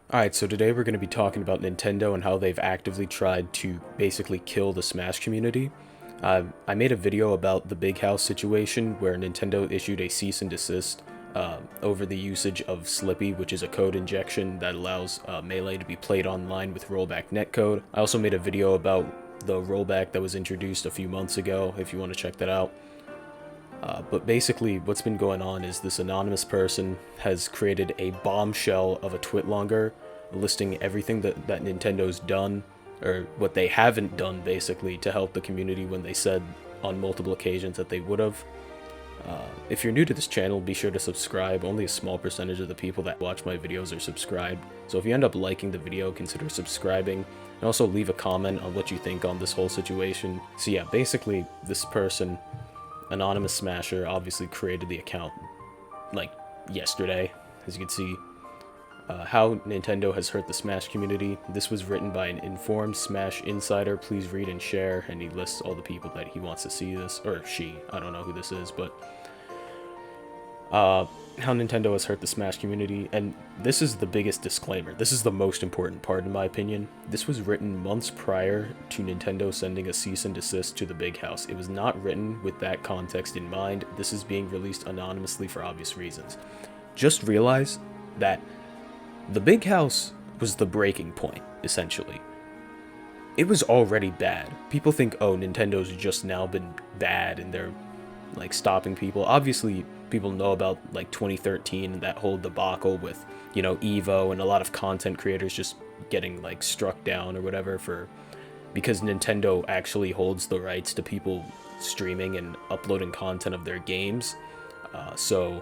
Alright, so today we're going to be talking about Nintendo and how they've actively tried to basically kill the Smash community. I made a video about the Big House situation where Nintendo issued a cease and desist over the usage of Slippy, which is a code injection that allows Melee to be played online with rollback netcode. I also made a video about the rollback that was introduced a few months ago, if you want to check that out. But basically, what's been going on is this anonymous person has created a bombshell of a twitlonger listing everything that Nintendo's done, or what they haven't done, basically, to help the community when they said on multiple occasions that they would have. If you're new to this channel, be sure to subscribe. Only a small percentage of the people that watch my videos are subscribed. So if you end up liking the video, consider subscribing. And also leave a comment on what you think on this whole situation. So yeah, basically, this person, Anonymous Smasher, obviously created the account like yesterday. As you can see, how Nintendo has hurt the Smash community. This was written by an informed Smash insider. Please read and share. And he lists all the people that he wants to see this, or she. I don't know who this is, but how Nintendo has hurt the Smash community. And this is the biggest disclaimer. This is the most important part, in my opinion. This was written months prior to Nintendo sending a cease and desist to the Big House. It was not written with that context in mind. This is being released anonymously for obvious reasons. Just realize that the Big House was the breaking point, essentially. It was already bad. People think, oh, Nintendo's just now been bad and they're like stopping people. Obviously, people know about like 2013 and that whole debacle with, you know, Evo and a lot of content creators just getting like struck down or whatever because Nintendo actually holds the rights to people streaming and uploading content of their games. So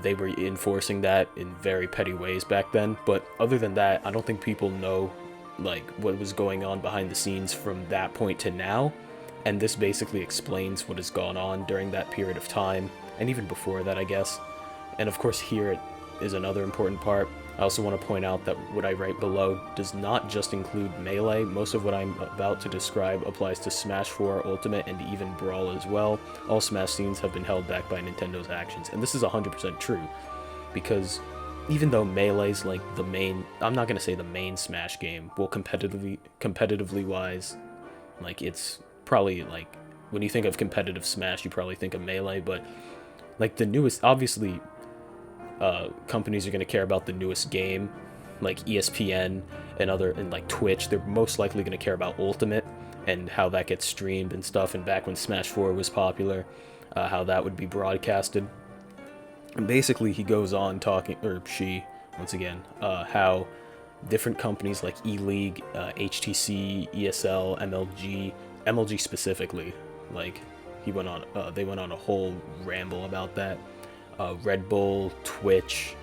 they were enforcing that in very petty ways back then. But other than that, I don't think people know like what was going on behind the scenes from that point to now. And this basically explains what has gone on during that period of time, and even before that, I guess. And of course, here is another important part. I also want to point out that what I write below does not just include Melee. Most of what I'm about to describe applies to Smash 4, Ultimate, and even Brawl as well. All Smash scenes have been held back by Nintendo's actions, and this is 100% true, because even though Melee's like the main, I'm not going to say the main Smash game, well, competitively wise, like it's probably like, when you think of competitive Smash, you probably think of Melee, but like the newest, obviously, companies are going to care about the newest game, like ESPN and like Twitch. They're most likely going to care about Ultimate and how that gets streamed and stuff. And back when Smash 4 was popular, how that would be broadcasted. And basically, he goes on talking, or she, once again, how different companies like E-League, HTC, ESL, MLG specifically, like they went on a whole ramble about that. Red Bull, Twitch,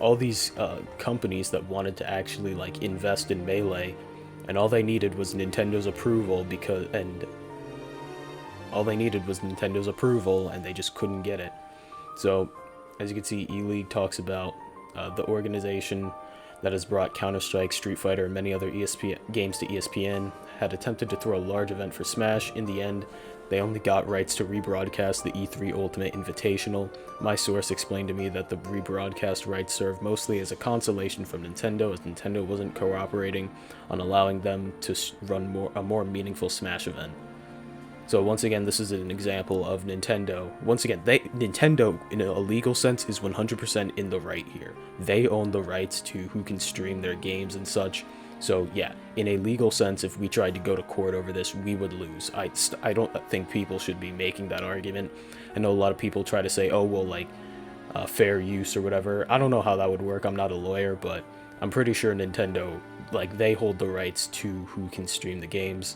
all these companies that wanted to actually like invest in Melee, and all they needed was Nintendo's approval, and they just couldn't get it. So, as you can see, E-League talks about the organization that has brought Counter-Strike, Street Fighter, and many other ESPN games to ESPN, had attempted to throw a large event for Smash. In the end, they only got rights to rebroadcast the E3 Ultimate Invitational. My source explained to me that the rebroadcast rights served mostly as a consolation from Nintendo, as Nintendo wasn't cooperating on allowing them to run a more meaningful Smash event. So once again, this is an example of Nintendo. Once again, Nintendo, in a legal sense, is 100% in the right here. They own the rights to who can stream their games and such. So yeah, in a legal sense, if we tried to go to court over this, we would lose. I don't think people should be making that argument. I know a lot of people try to say, oh, well, like, fair use or whatever. I don't know how that would work. I'm not a lawyer, but I'm pretty sure Nintendo, like, they hold the rights to who can stream the games.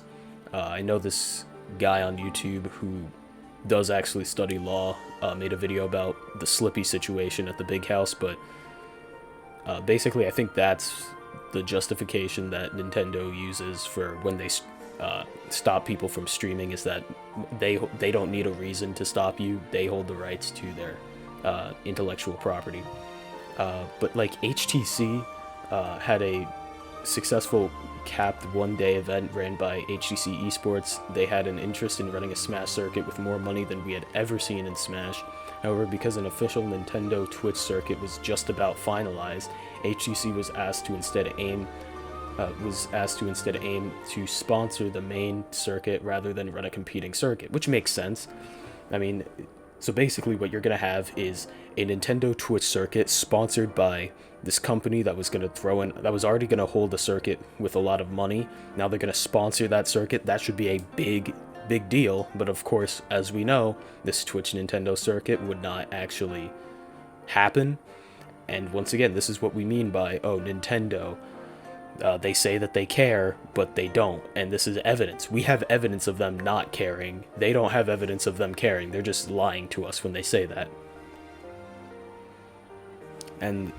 I know this guy on YouTube who does actually study law made a video about the Slippy situation at the Big House, but basically I think that's the justification that Nintendo uses for when they stop people from streaming, is that they don't need a reason to stop you. They hold the rights to their intellectual property. But like HTC had a successful capped one-day event ran by HTC Esports. They had an interest in running a Smash circuit with more money than we had ever seen in Smash. However, because an official Nintendo Twitch circuit was just about finalized, HTC was asked to instead aim to sponsor the main circuit rather than run a competing circuit, which makes sense. I mean, so basically what you're going to have is a Nintendo Twitch circuit sponsored by this company that was already going to hold the circuit with a lot of money. Now they're going to sponsor that circuit. That should be a big deal. But of course, as we know, this Twitch Nintendo circuit would not actually happen. And once again, this is what we mean by, oh, Nintendo, they say that they care, but they don't. And this is evidence. We have evidence of them not caring. They don't have evidence of them caring. They're just lying to us when they say that. And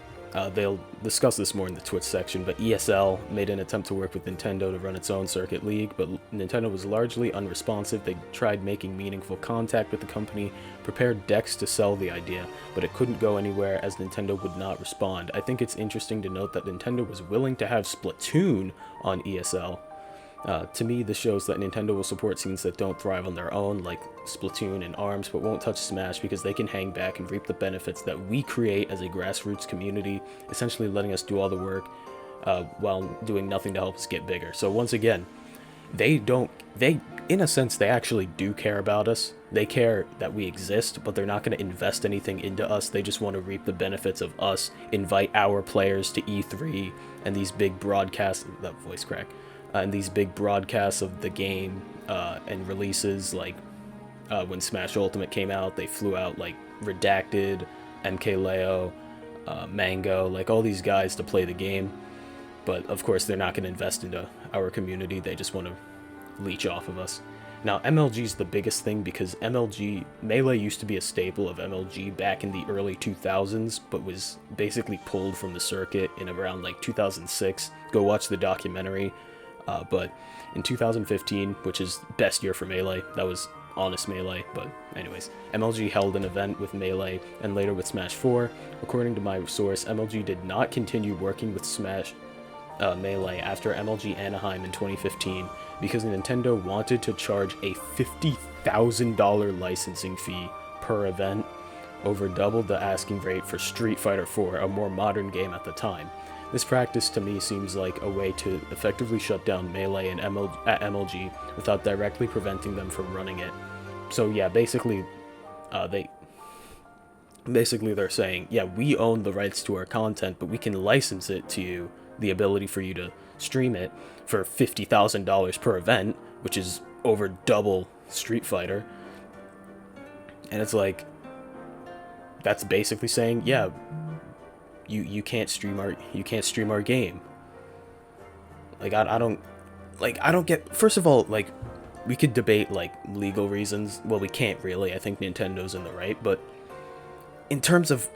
they'll discuss this more in the Twitch section, but ESL made an attempt to work with Nintendo to run its own circuit league, but Nintendo was largely unresponsive. They tried making meaningful contact with the company, prepared decks to sell the idea, but it couldn't go anywhere as Nintendo would not respond. I think it's interesting to note that Nintendo was willing to have Splatoon on ESL. To me, this shows that Nintendo will support scenes that don't thrive on their own, like Splatoon and ARMS, but won't touch Smash because they can hang back and reap the benefits that we create as a grassroots community, essentially letting us do all the work while doing nothing to help us get bigger. So once again, in a sense, they actually do care about us. They care that we exist, but they're not going to invest anything into us. They just want to reap the benefits of us, invite our players to E3 and these big broadcasts, that voice crack, and these big broadcasts of the game and releases, like when Smash Ultimate came out, they flew out like Redacted, MKLeo, Mango, like all these guys to play the game. But of course, they're not going to invest into our community. They just want to leech off of us. Now, MLG is the biggest thing because Melee used to be a staple of MLG back in the early 2000s, but was basically pulled from the circuit in around like 2006. Go watch the documentary. But in 2015, which is best year for Melee, that was honest Melee, but anyways, MLG held an event with Melee and later with Smash 4. According to my source, MLG did not continue working with Smash Melee after MLG Anaheim in 2015 because Nintendo wanted to charge a $50,000 licensing fee per event, over double the asking rate for Street Fighter 4, a more modern game at the time. This practice to me seems like a way to effectively shut down Melee and at MLG without directly preventing them from running it. So yeah, basically they're saying, yeah, we own the rights to our content, but we can license it to you, the ability for you to stream it for $50,000 per event, which is over double Street Fighter. And it's like, that's basically saying, yeah, you can't stream our game. Like I don't get, first of all, like we could debate like legal reasons. Well, we can't really. I think Nintendo's in the right, but in terms of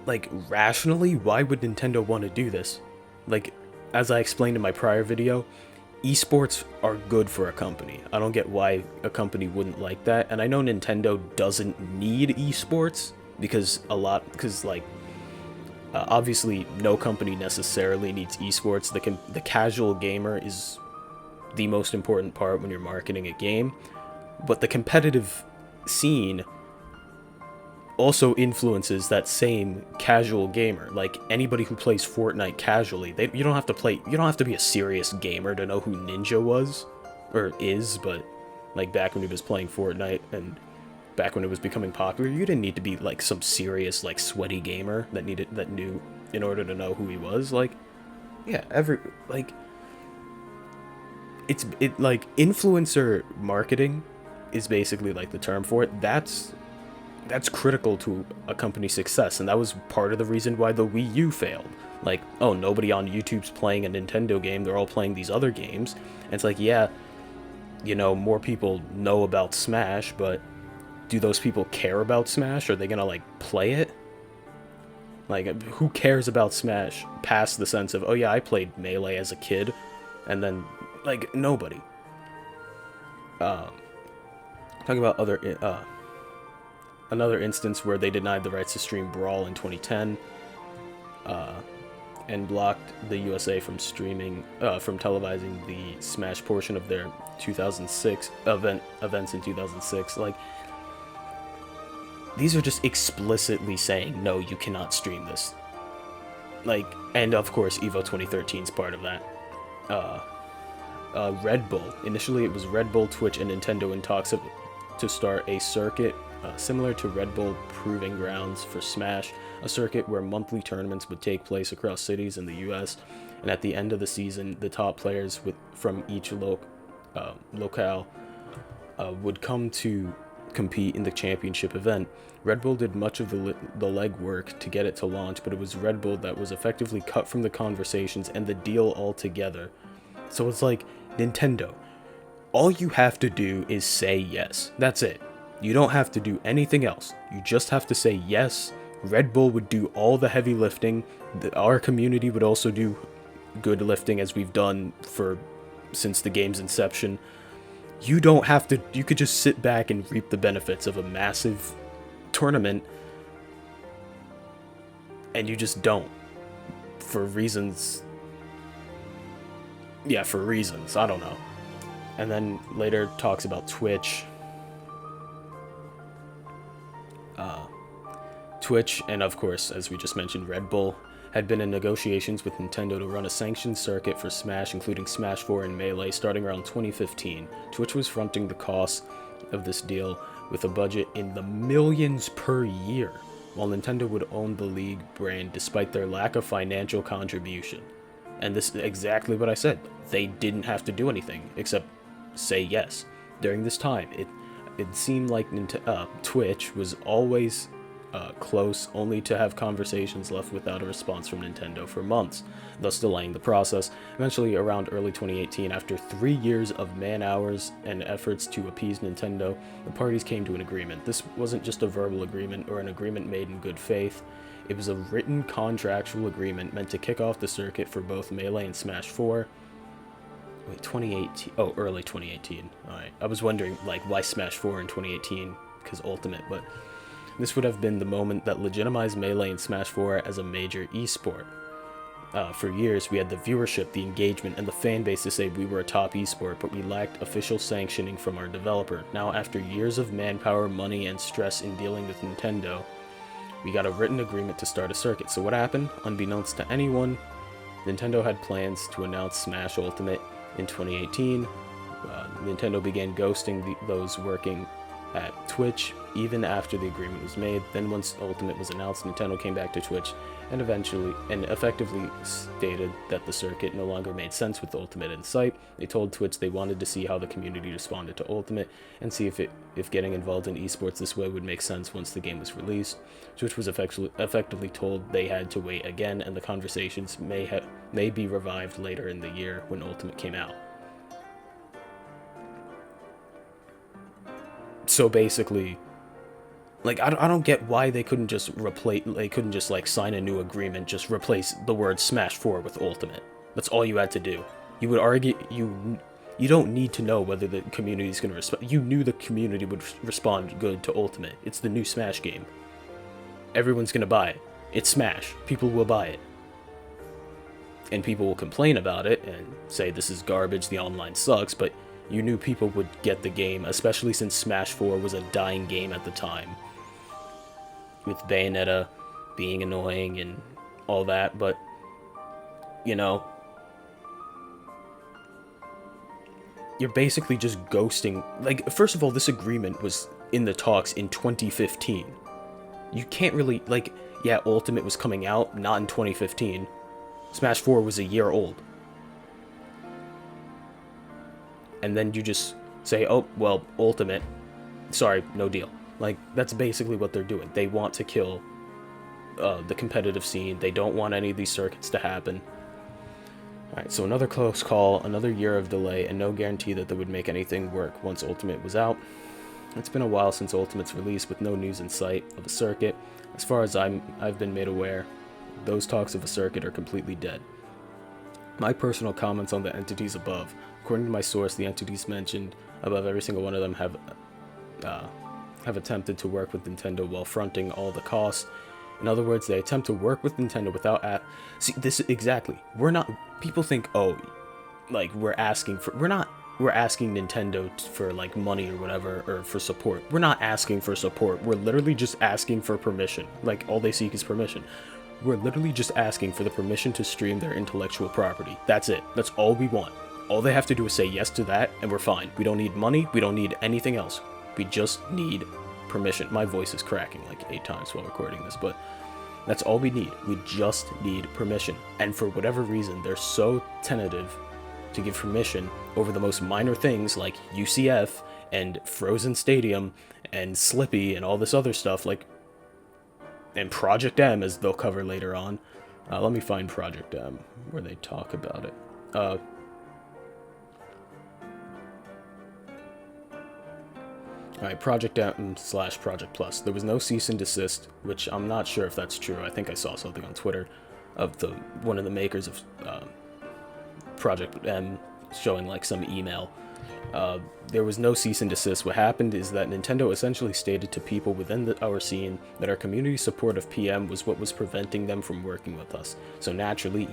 like rationally, why would Nintendo want to do this? Like, as I explained in my prior video, esports are good for a company. I don't get why a company wouldn't like that. And I know Nintendo doesn't need esports because obviously no company necessarily needs esports. The casual gamer is the most important part when you're marketing a game, but the competitive scene also influences that same casual gamer. Like anybody who plays Fortnite casually, you don't have to be a serious gamer to know who Ninja was or is, but like back when he was playing Fortnite and back when it was becoming popular, you didn't need to be like some serious like sweaty gamer that knew in order to know who he was. Like, yeah, like influencer marketing is basically like the term for it. That's critical to a company's success, and that was part of the reason why the Wii U failed. Like, oh, nobody on YouTube's playing a Nintendo game, they're all playing these other games. And it's like, yeah, you know, more people know about Smash, but do those people care about Smash? Are they gonna like play it? Like, who cares about Smash past the sense of, oh yeah, I played Melee as a kid, and then like nobody. Talking about another instance where they denied the rights to stream Brawl in 2010. and blocked the USA from from televising the Smash portion of their 2006 events in 2006. Like, these are just explicitly saying, no, you cannot stream this. Like, and of course, Evo 2013 is part of that. Red Bull. Initially, it was Red Bull, Twitch, and Nintendo in talks to start a circuit similar to Red Bull Proving Grounds for Smash, a circuit where monthly tournaments would take place across cities in the US, and at the end of the season, the top players from each locale would come to compete in the championship event. Red Bull did much of the legwork to get it to launch, but it was Red Bull that was effectively cut from the conversations and the deal altogether. So it's like, Nintendo, all you have to do is say yes. That's it. You don't have to do anything else. You just have to say yes. Red Bull would do all the heavy lifting. Our community would also do good lifting, as we've done since the game's inception. You don't have to. You could just sit back and reap the benefits of a massive tournament, and you just don't, for reasons. Yeah, for reasons. I don't know. And then later talks about Twitch. Twitch, and of course, as we just mentioned, Red Bull, had been in negotiations with Nintendo to run a sanctioned circuit for Smash, including Smash 4 and Melee, starting around 2015. Twitch was fronting the cost of this deal with a budget in the millions per year, while Nintendo would own the League brand despite their lack of financial contribution. And this is exactly what I said. They didn't have to do anything except say yes. During this time, it seemed like Twitch was always close, only to have conversations left without a response from Nintendo for months, thus delaying the process. Eventually, around early 2018, after 3 years of man-hours and efforts to appease Nintendo, the parties came to an agreement. This wasn't just a verbal agreement or an agreement made in good faith. It was a written contractual agreement meant to kick off the circuit for both Melee and Smash 4. Wait, 2018? Oh, early 2018. Alright, I was wondering, like, why Smash 4 in 2018? Because Ultimate, but this would have been the moment that legitimized Melee and Smash 4 as a major esport. For years, we had the viewership, the engagement, and the fan base to say we were a top esport, but we lacked official sanctioning from our developer. Now, after years of manpower, money, and stress in dealing with Nintendo, we got a written agreement to start a circuit. So what happened? Unbeknownst to anyone, Nintendo had plans to announce Smash Ultimate in 2018. Nintendo began ghosting those working at Twitch even after the agreement was made. Then once Ultimate was announced, Nintendo came back to Twitch and effectively stated that the circuit no longer made sense with Ultimate in sight. They told Twitch they wanted to see how the community responded to Ultimate and see if getting involved in esports this way would make sense once the game was released. Twitch was effectively told they had to wait again, and the conversations may be revived later in the year when Ultimate came out. So basically, like, I don't get why they couldn't just like sign a new agreement, just replace the word Smash 4 with Ultimate. That's all you had to do. You would argue, you don't need to know whether the community is going to respond. You knew the community would respond good to Ultimate. It's the new Smash game. Everyone's going to buy it. It's Smash. People will buy it. And people will complain about it and say this is garbage, the online sucks, but you knew people would get the game, especially since Smash 4 was a dying game at the time, with Bayonetta being annoying and all that. But, you know, you're basically just ghosting. Like, first of all, this agreement was in the talks in 2015. You can't really, like, yeah, Ultimate was coming out, not in 2015. Smash 4 was a year old. And then you just say, oh, well, Ultimate, sorry, no deal. Like, that's basically what they're doing. They want to kill the competitive scene. They don't want any of these circuits to happen. Alright, so another close call, another year of delay, and no guarantee that they would make anything work once Ultimate was out. It's been a while since Ultimate's release, with no news in sight of a circuit. As far as I've been made aware, those talks of a circuit are completely dead. My personal comments on the entities above. According to my source, the entities mentioned above, every single one of them have attempted to work with Nintendo while fronting all the costs In other words, they attempt to work with Nintendo without see this exactly. We're not. People think, oh, like we're asking for. We're not. We're asking Nintendo for like money or whatever, or for support. We're not asking for support. We're literally just asking for permission. Like all they seek is permission. We're literally just asking for the permission to stream their intellectual property. That's it. That's all we want. All they have to do is say yes to that, and we're fine. We don't need money. We don't need anything else. We just need permission. My voice is cracking like 8 times while recording this, but that's all we need. We just need permission. And for whatever reason, they're so tentative to give permission over the most minor things like UCF and Frozen Stadium and Slippy and all this other stuff, like, and Project M, as they'll cover later on. Let me find Project M where they talk about it. Alright, Project M/Project Plus. There was no cease and desist, which I'm not sure if that's true. I think I saw something on Twitter of one of the makers of Project M showing like some email. There was no cease and desist. What happened is that Nintendo essentially stated to people within our scene that our community support of PM was what was preventing them from working with us. So naturally,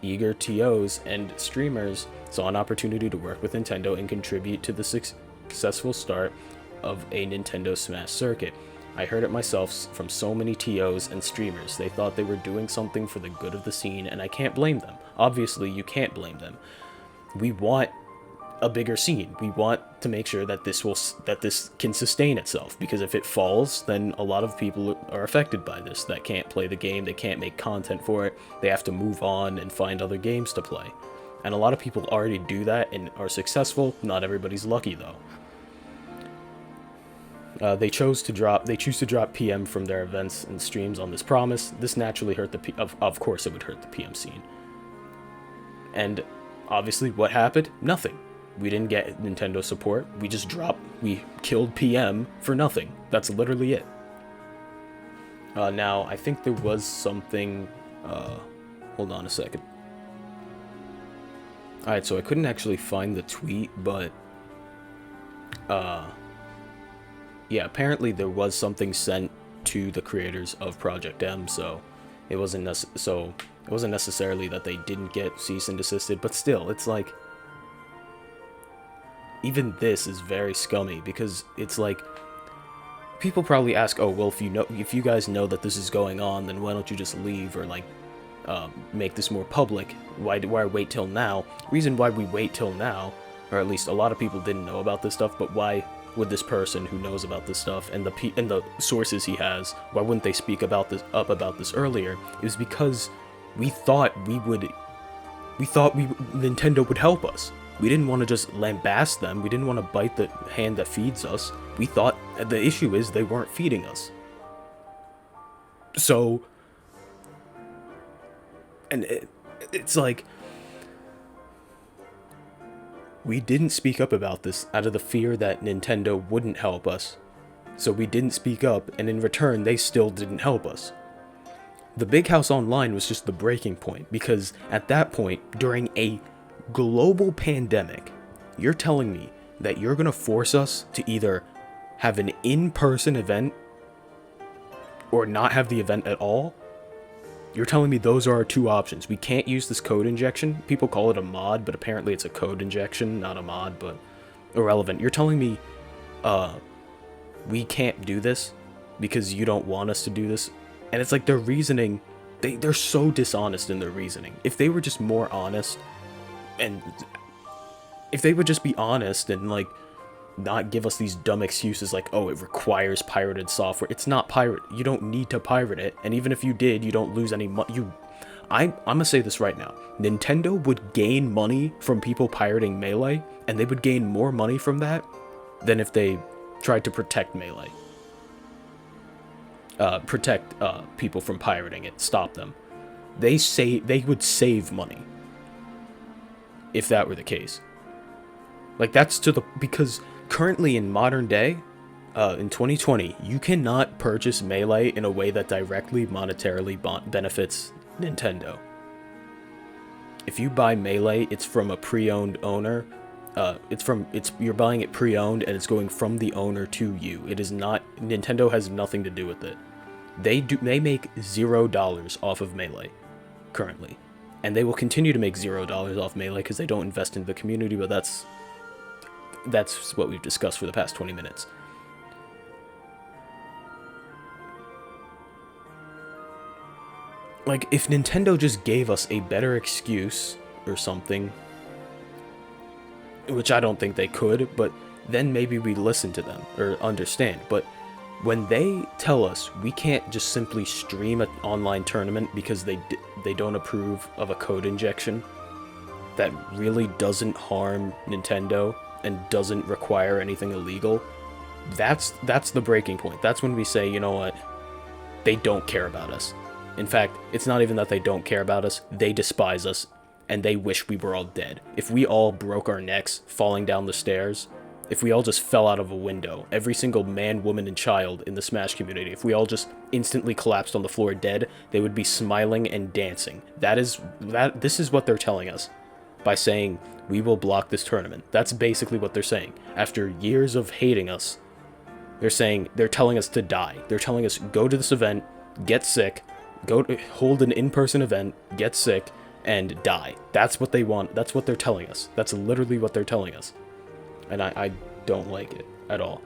eager TOs and streamers saw an opportunity to work with Nintendo and contribute to the successful start of a Nintendo Smash circuit. I heard it myself from so many TOs and streamers. They thought they were doing something for the good of the scene, and I can't blame them. Obviously, you can't blame them. We want a bigger scene. We want to make sure that this can sustain itself, because if it falls, then a lot of people are affected by this that can't play the game, they can't make content for it, they have to move on and find other games to play. And a lot of people already do that and are successful. Not everybody's lucky though. They choose to drop PM from their events and streams on this promise. This naturally hurt of course it would hurt the PM scene. And obviously what happened? Nothing. We didn't get Nintendo support. We killed PM for nothing. That's literally it. Now, I think there was something, hold on a second. Alright, so I couldn't actually find the tweet, but, yeah, apparently there was something sent to the creators of Project M, so it wasn't necessarily that they didn't get cease and desisted, but still, it's like, even this is very scummy, because it's like, people probably ask, oh, well, if you guys know that this is going on, then why don't you just leave, or like, make this more public? Why wait till now? Reason why we wait till now, or at least a lot of people didn't know about this stuff, but why would this person who knows about this stuff and the sources he has, why wouldn't they speak about this earlier? It was because we thought Nintendo would help us. We didn't want to just lambast them. We didn't want to bite the hand that feeds us. We thought the issue is they weren't feeding us. So, and it's like, we didn't speak up about this out of the fear that Nintendo wouldn't help us. So we didn't speak up, and in return, they still didn't help us. The Big House Online was just the breaking point, because at that point, during a global pandemic, you're telling me that you're gonna force us to either have an in-person event or not have the event at all? You're telling me those are our two options. We can't use this code injection. People call it a mod, but apparently it's a code injection, not a mod, but irrelevant. You're telling me we can't do this because you don't want us to do this? And it's like their reasoning, they're so dishonest in their reasoning. If they were just more honest, and if they would just be honest and like not give us these dumb excuses like, oh, it requires pirated software. It's not pirate. You don't need to pirate it. And even if you did, you don't lose any money. I'm gonna say this right now. Nintendo would gain money from people pirating Melee, and they would gain more money from that than if they tried to protect Melee. Protect people from pirating it. Stop them. They would save money if that were the case. Like, that's because currently in modern day, in 2020, you cannot purchase Melee in a way that directly monetarily benefits Nintendo. If you buy Melee, it's from a pre-owned owner. You're buying it pre-owned, and it's going from the owner to you. It is not, Nintendo has nothing to do with it. They make $0 off of Melee currently, and they will continue to make $0 off Melee because they don't invest in the community. But that's what we've discussed for the past 20 minutes. Like, if Nintendo just gave us a better excuse or something, which I don't think they could, but then maybe we listen to them or understand. But when they tell us we can't just simply stream an online tournament because they don't approve of a code injection that really doesn't harm Nintendo and doesn't require anything illegal, that's the breaking point. That's when we say, you know what, they don't care about us. In fact, it's not even that they don't care about us, they despise us, and they wish we were all dead. If we all broke our necks falling down the stairs, if we all just fell out of a window, every single man, woman, and child in the Smash community, if we all just instantly collapsed on the floor dead, they would be smiling and dancing. This is what they're telling us by saying, we will block this tournament. That's basically what they're saying. After years of hating us, they're telling us to die. They're telling us, go to this event, get sick, hold an in-person event, get sick, and die. That's what they want. That's what they're telling us. That's literally what they're telling us. And I don't like it at all.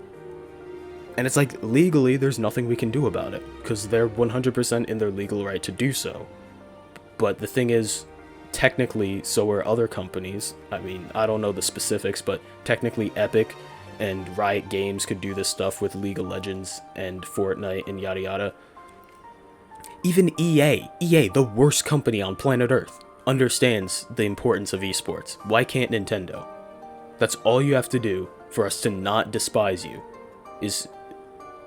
And it's like, legally, there's nothing we can do about it, because they're 100% in their legal right to do so. But the thing is, technically, so are other companies. I mean, I don't know the specifics, but technically Epic and Riot Games could do this stuff with League of Legends and Fortnite and yada yada. Even EA, the worst company on planet Earth, understands the importance of esports. Why can't Nintendo? That's all you have to do for us to not despise you, is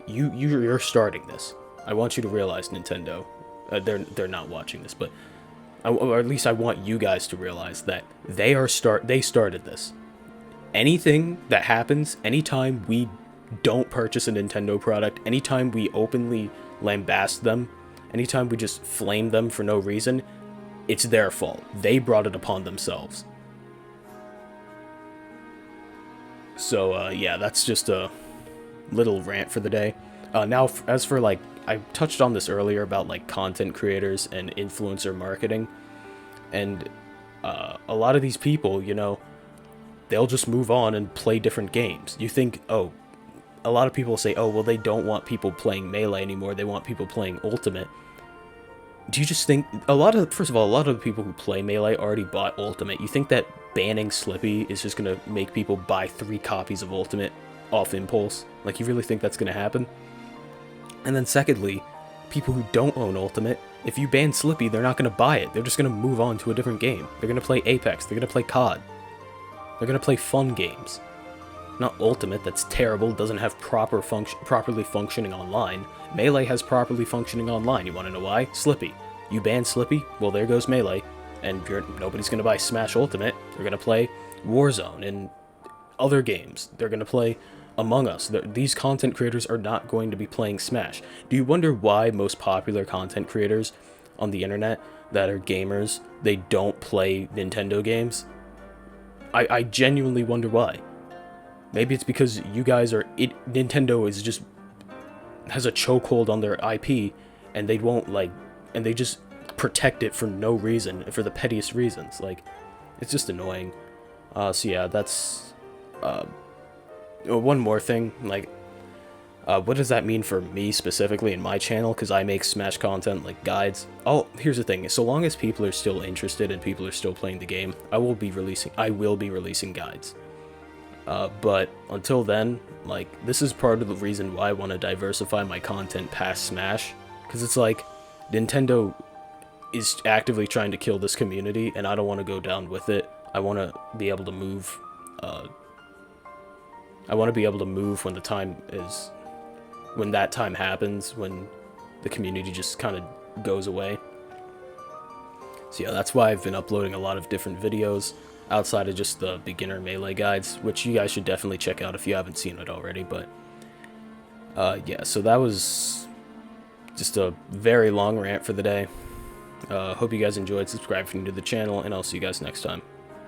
you're starting this. I want you to realize, Nintendo, they're not watching this, but or at least I want you guys to realize that they started this. Anything that happens, anytime we don't purchase a Nintendo product, anytime we openly lambast them, anytime we just flame them for no reason, it's their fault. They brought it upon themselves. So, yeah, that's just a little rant for the day. Now, as for, like, I touched on this earlier about, like, content creators and influencer marketing. And a lot of these people, you know, they'll just move on and play different games. You think, oh, a lot of people say, oh, well, they don't want people playing Melee anymore. They want people playing Ultimate. Do you just think, first of all, a lot of the people who play Melee already bought Ultimate. You think that banning Slippy is just going to make people buy 3 copies of Ultimate off impulse? Like, you really think that's going to happen? And then secondly, people who don't own Ultimate, if you ban Slippy, they're not going to buy it. They're just going to move on to a different game. They're going to play Apex. They're going to play COD. They're going to play fun games. Not Ultimate, that's terrible, doesn't have properly functioning online. Melee has properly functioning online. You want to know why? Slippy. You ban Slippy, well, there goes Melee. And nobody's going to buy Smash Ultimate. They're going to play Warzone and other games. They're going to play Among Us. These content creators are not going to be playing Smash. Do you wonder why most popular content creators on the internet that are gamers, they don't play Nintendo games? I genuinely wonder why. Maybe it's because you guys Nintendo is just has a chokehold on their IP, and they won't and they just protect it for no reason, for the pettiest reasons. Like, it's just annoying. So yeah, that's one more thing. Like, what does that mean for me specifically in my channel? Because I make Smash content, like guides. Here's the thing: so long as people are still interested and people are still playing the game, I will be releasing guides. But until then, like, this is part of the reason why I want to diversify my content past Smash, because it's like Nintendo is actively trying to kill this community, and I don't want to go down with it. I want to be able to move. I want to be able to move when that time happens, when the community just kind of goes away. So yeah, that's why I've been uploading a lot of different videos outside of just the beginner Melee guides, which you guys should definitely check out if you haven't seen it already. But yeah, so that was just a very long rant for the day. Hope you guys enjoyed. Subscribe if you're new to the channel, and I'll see you guys next time.